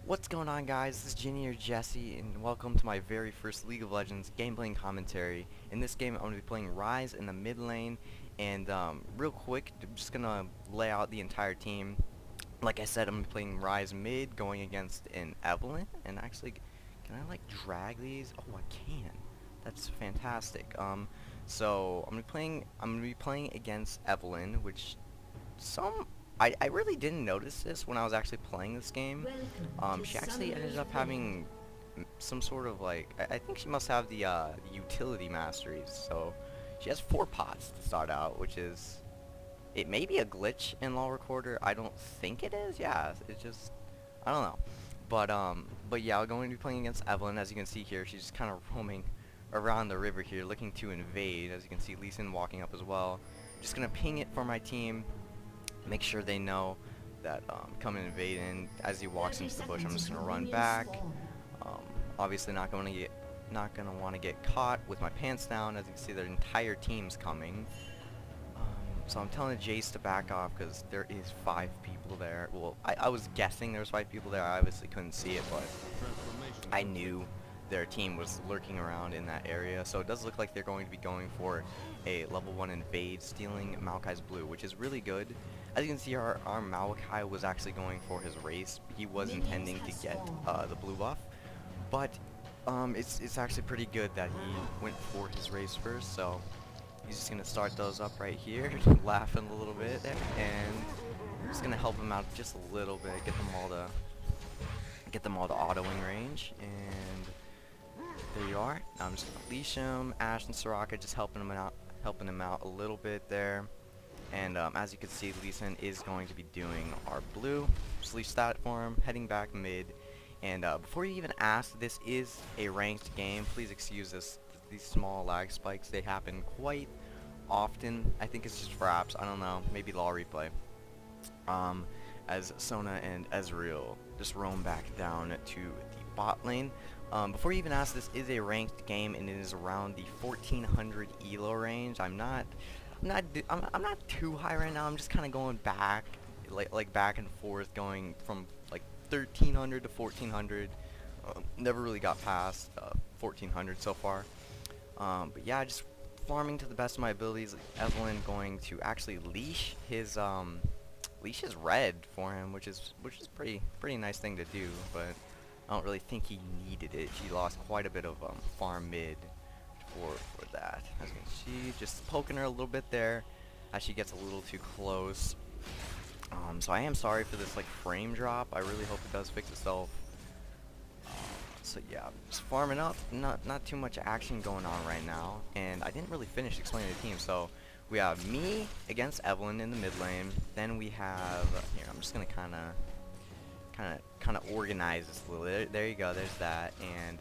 What's going on, guys? This is Ginny or Jesse, and welcome to my very first League of Legends gameplay and commentary. In this game, I'm going to be playing Ryze in the mid lane, and real quick, I'm just going to lay out the entire team. Like I said, I'm going to be playing Ryze mid, going against an Evelyn, and actually, can I, like, drag these? Oh, I can. That's fantastic. So, I'm going to be playing against Evelyn, which I really didn't notice this when I was actually playing this game. She actually ended up having some sort of like, I think she must have the utility masteries. So she has 4 pots to start out, which is, it may be a glitch in LoL Recorder. I don't think it is. Yeah, it's just, I don't know. But yeah, I'm going to be playing against Evelyn. As you can see here, she's just kind of roaming around the river here, looking to invade. As you can see, Lee Sin walking up as well. Just gonna ping it for my team. Make sure they know that come and invade, and as he walks into the bush, I'm just gonna run back. Obviously not gonna want to get caught with my pants down. As you can see, their entire team's coming. So I'm telling Jace to back off because there is 5 people there. Well, I was guessing there was 5 people there. I obviously couldn't see it, but I knew their team was lurking around in that area. So it does look like they're going to be going for a level 1 invade, stealing Maokai's blue, which is really good. As you can see, our Maokai was actually going for his race. He was intending to get the blue buff, but it's actually pretty good that he went for his race first. So he's just gonna start those up right here, laughing a little bit there, and I'm just gonna help him out just a little bit, get them all to autoing range, and there you are. Now I'm just gonna leash him. Ashe and Soraka just helping him out a little bit there. And as you can see, Lee Sin is going to be doing our blue. Just leash that for him, heading back mid. And before you even ask, this is a ranked game. Please excuse these small lag spikes. They happen quite often. I think it's just for apps. I don't know. Maybe LoL replay. As Sona and Ezreal just roam back down to the bot lane. Before you even ask, this is a ranked game, and it is around the 1400 elo range. I'm not too high right now. I'm just kind of going back, like back and forth, going from like 1300 to 1400. Never really got past 1400 so far. But yeah, just farming to the best of my abilities. Evelyn going to actually leash his red for him, which is pretty nice thing to do. But I don't really think he needed it. She lost quite a bit of farm mid for that. As you can see, just poking her a little bit there as she gets a little too close. So I am sorry for this like frame drop. I really hope it does fix itself. So yeah, just farming up. Not too much action going on right now, and I didn't really finish explaining the team. So we have me against Evelyn in the mid lane. Then we have here. I'm just gonna kind of organize this a little. There you go. There's that, and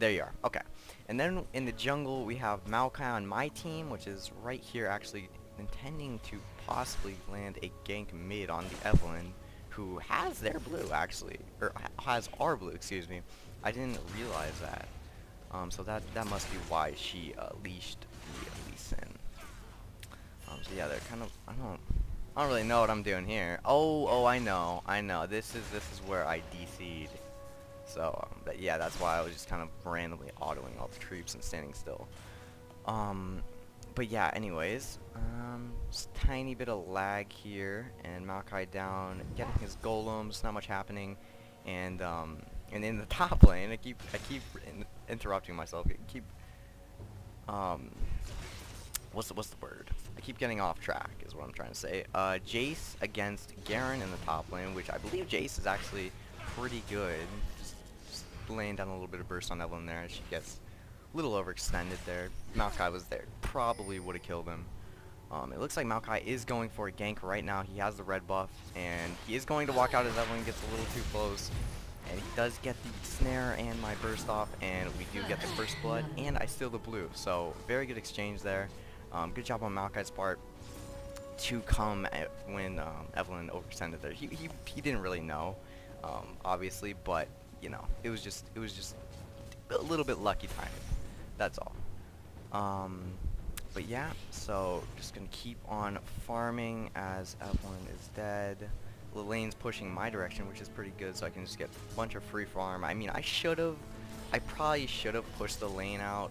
there you are. Okay. And then in the jungle, we have Maokai on my team, which is right here, actually intending to possibly land a gank mid on the Evelyn, who has their blue, actually. Or has our blue, excuse me. I didn't realize that. So that must be why she leashed the Lee Sin. So yeah, they're kind of, I don't really know what I'm doing here. Oh, I know. This is where I DC'd. So, but yeah, that's why I was just kind of randomly autoing all the troops and standing still. But yeah, anyways, just tiny bit of lag here, and Maokai down, getting his golems, not much happening, and in the top lane, I keep interrupting myself. What's the word? I keep getting off track, is what I'm trying to say. Jace against Garen in the top lane, which I believe Jace is actually pretty good. Just laying down a little bit of burst on Evelyn there as she gets a little overextended there. Maokai was there. Probably would have killed him. It looks like Maokai is going for a gank right now. He has the red buff, and he is going to walk out as Evelyn gets a little too close. And he does get the snare and my burst off, and we do get the first blood, and I steal the blue. So, very good exchange there. Good job on Maokai's part to come when Evelyn overextended there. He didn't really know, obviously, but you know, it was just a little bit lucky timing. That's all. But yeah, so just gonna keep on farming as Evelyn is dead. the lane's pushing my direction, which is pretty good, so I can just get a bunch of free farm. I mean, I probably should have pushed the lane out,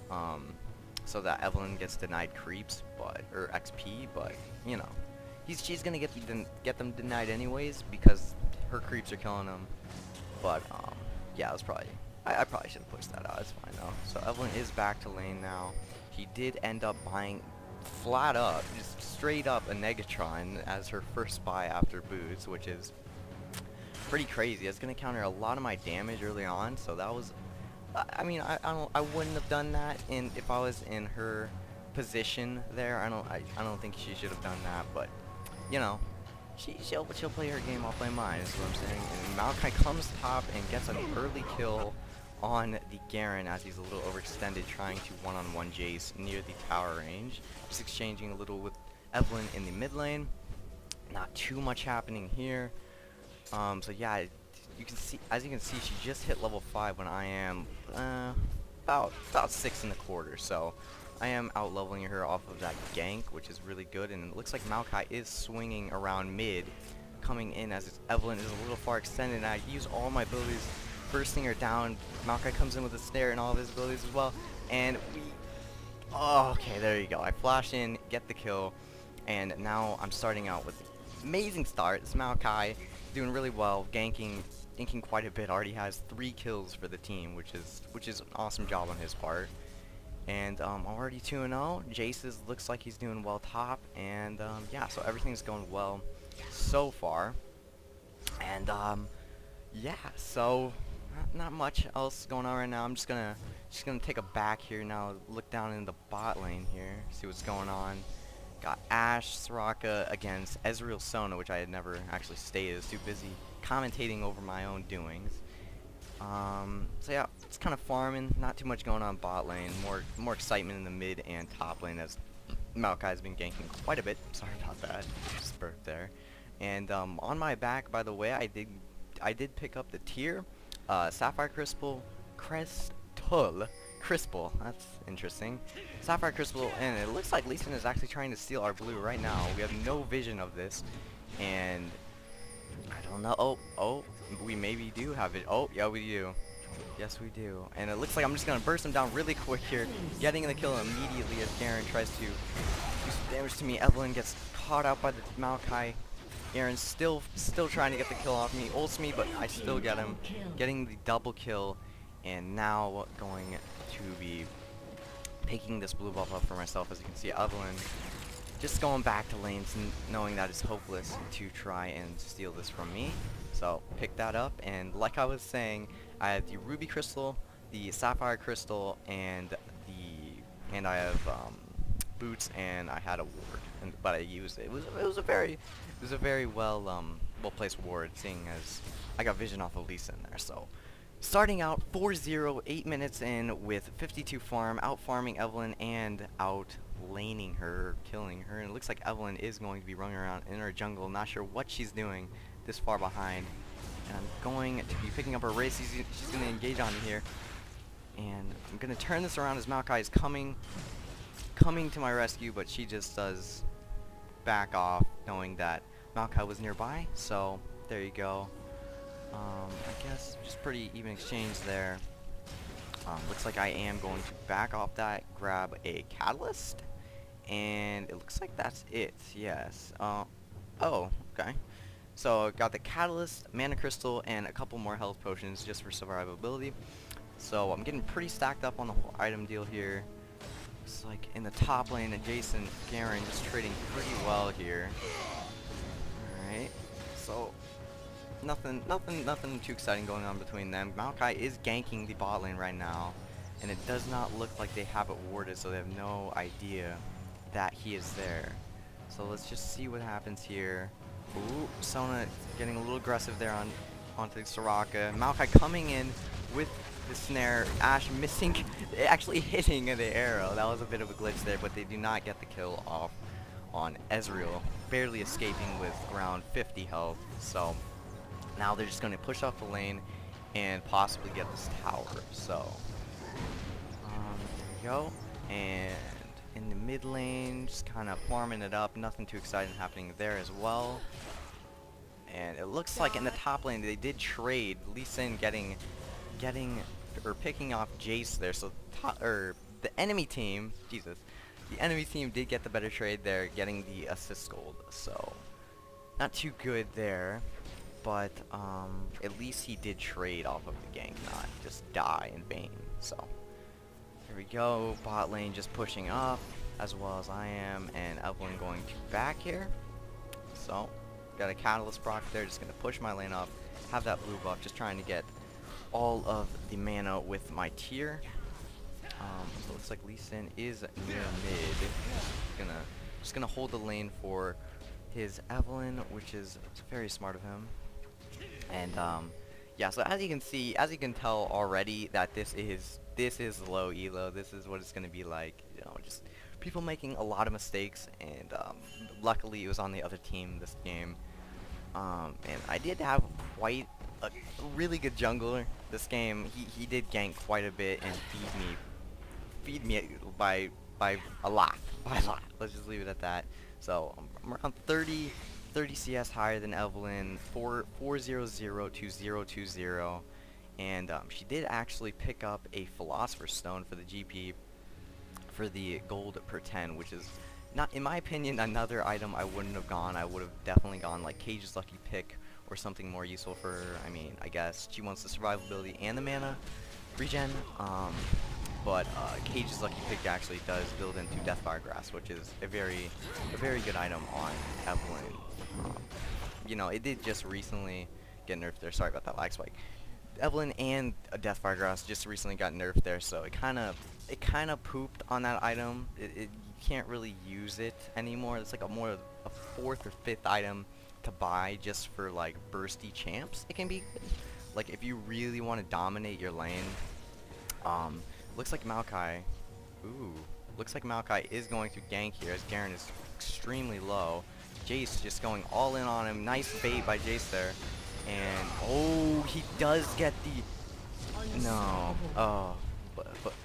so that Evelyn gets denied creeps, or XP, but, you know. She's gonna get them denied anyways, because her creeps are killing them. But, yeah, it was probably, I probably should have pushed that out. It's fine though. So Evelyn is back to lane now. He did end up buying flat up, just straight up a Negatron as her first buy after boots, which is pretty crazy. It's gonna counter a lot of my damage early on, so that was, I mean, I wouldn't have done that if I was in her position there. I don't think she should have done that, but you know, she'll play her game, I'll play mine, is what I'm saying. And Maokai comes top and gets an early kill on the Garen as he's a little overextended, trying to one-on-one Jace near the tower range. Just exchanging a little with Evelyn in the mid lane. Not too much happening here. So yeah, you can see, as you can see, she just hit level 5 when I am about 6.25. So I am out leveling her off of that gank, which is really good. And it looks like Maokai is swinging around mid, coming in as Evelyn is a little far extended. And I use all my abilities, bursting her down. Maokai comes in with a snare and all of his abilities as well. And okay, there you go. I flash in, get the kill, and now I'm starting out with an amazing start. This Maokai doing really well, ganking quite a bit. Already has 3 kills for the team, which is an awesome job on his part. And already 2-0. Jace looks like he's doing well top, and yeah, so everything's going well so far. And yeah, so not much else going on right now. I'm just gonna take a back here now, look down in the bot lane here, see what's going on. Got Ashe, Soraka against Ezreal Sona, which I had never actually stated. I was too busy commentating over my own doings. So yeah, it's kind of farming, not too much going on bot lane, more excitement in the mid and top lane as Maokai's been ganking quite a bit. Sorry about that, just burped there. And on my back, by the way, I did pick up the tier Sapphire Crystal, that's interesting. Sapphire Crystal, and it looks like Lee Sin is actually trying to steal our blue right now. We have no vision of this, and I don't know. Oh, we maybe do have it. Oh, yeah, we do. Yes, we do. And it looks like I'm just gonna burst him down really quick here, getting the kill immediately as Garen tries to do some damage to me. Evelyn gets caught out by the Maokai. Garen's still trying to get the kill off me. Ults me, but I still get him, getting the double kill. And now going to be picking this blue buff up for myself. As you can see, Evelyn just going back to lanes, knowing that it's hopeless to try and steal this from me. So pick that up, and like I was saying, I have the Ruby Crystal, the Sapphire Crystal, and I have boots, and I had a ward, but I used it. It was a very well placed ward, seeing as I got vision off of Lisa in there. So starting out 4-0, 8 minutes in with 52 farm, out farming Evelyn and out laning her, killing her. And it looks like Evelyn is going to be running around in her jungle, not sure what she's doing this far behind. And I'm going to be picking up her Ryze. She's going to engage on me here. And I'm going to turn this around as Maokai is coming to my rescue, but she just does back off, knowing that Maokai was nearby. So there you go. I guess just pretty even exchange there. Looks like I am going to back off that, grab a catalyst, and it looks like that's it. Yes. Oh, okay. So got the catalyst, mana crystal, and a couple more health potions just for survivability. So I'm getting pretty stacked up on the whole item deal here. Looks like in the top lane, adjacent Garen just trading pretty well here. All right. So nothing too exciting going on between them. Maokai is ganking the bot lane right now, and it does not look like they have it warded, so they have no idea that he is there. So let's just see what happens here. Ooh, Sona getting a little aggressive there onto Soraka. Maokai coming in with the snare. Ashe missing, actually hitting the arrow. That was a bit of a glitch there, but they do not get the kill off on Ezreal, barely escaping with around 50 health. So now they're just going to push off the lane and possibly get this tower. So there we go. And in the mid lane, just kind of farming it up. Nothing too exciting happening there as well. And it looks like in the top lane they did trade. Lee Sin getting or picking off Jace there. So the enemy team, Jesus, the enemy team did get the better trade there, getting the assist gold. So not too good there, but at least he did trade off of the gank, not just die in vain. So here we go, bot lane just pushing up as well as I am, and Evelyn going to back here. So got a catalyst proc there, just gonna push my lane up, have that blue buff, just trying to get all of the mana with my tier. So it looks like Lee Sin is near mid. Just gonna hold the lane for his Evelyn, which is very smart of him. And yeah, so as you can see, as you can tell already, that this is low elo. This is what it's gonna be like. You know, just people making a lot of mistakes, and luckily it was on the other team this game. And I did have quite a really good jungler this game. He did gank quite a bit and feed me by a lot. Let's just leave it at that. So I'm around 30 CS higher than Evelyn, 400 to 020, and she did actually pick up a Philosopher's Stone for the GP for the gold per 10, which is not, in my opinion, another item I wouldn't have gone. I would have definitely gone like Cage's Lucky Pick or something more useful for her. I mean, I guess she wants the survivability and the mana regen. But Cage's Lucky Pick actually does build into Deathfire Grass, which is a very good item on Evelyn. You know, it did just recently get nerfed there. Sorry about that lag spike. Evelyn and Deathfire Grass just recently got nerfed there, so it kind of pooped on that item. You can't really use it anymore. It's like a fourth or fifth item to buy just for like bursty champs. It can be good. Like if you really want to dominate your lane. Looks like Maokai. Looks like Maokai is going to gank here as Garen is extremely low. Jace just going all in on him. Nice bait by Jace there. And oh, he does get the no. Oh,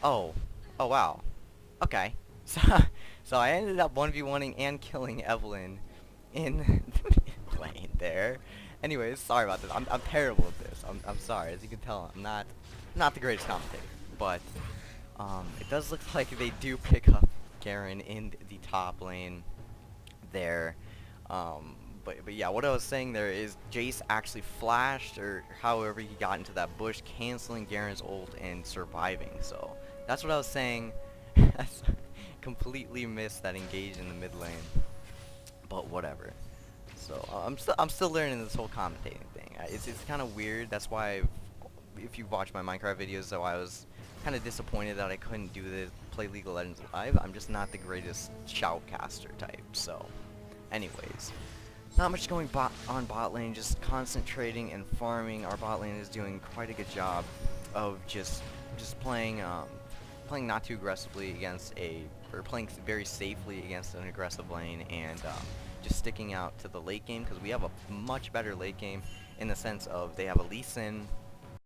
oh wow. Okay. So I ended up 1v1ing and killing Evelyn in the lane there. Anyways, sorry about this. I'm terrible at this. I'm sorry. As you can tell, I'm not the greatest commentator. But it does look like they do pick up Garen in the top lane there. But yeah, what I was saying there is Jace actually flashed, or however he got into that bush, canceling Garen's ult and surviving. So that's what I was saying. I completely missed that engage in the mid lane. But whatever. So I'm still learning this whole commentating thing. It's kind of weird. That's why if you watch my Minecraft videos, though, I was kind of disappointed that I couldn't do this, play League of Legends live. I'm just not the greatest shoutcaster type. So anyways, not much going on bot lane, just concentrating and farming. Our bot lane is doing quite a good job of just playing not too aggressively against playing very safely against an aggressive lane, and just sticking out to the late game, because we have a much better late game in the sense of they have a Lee Sin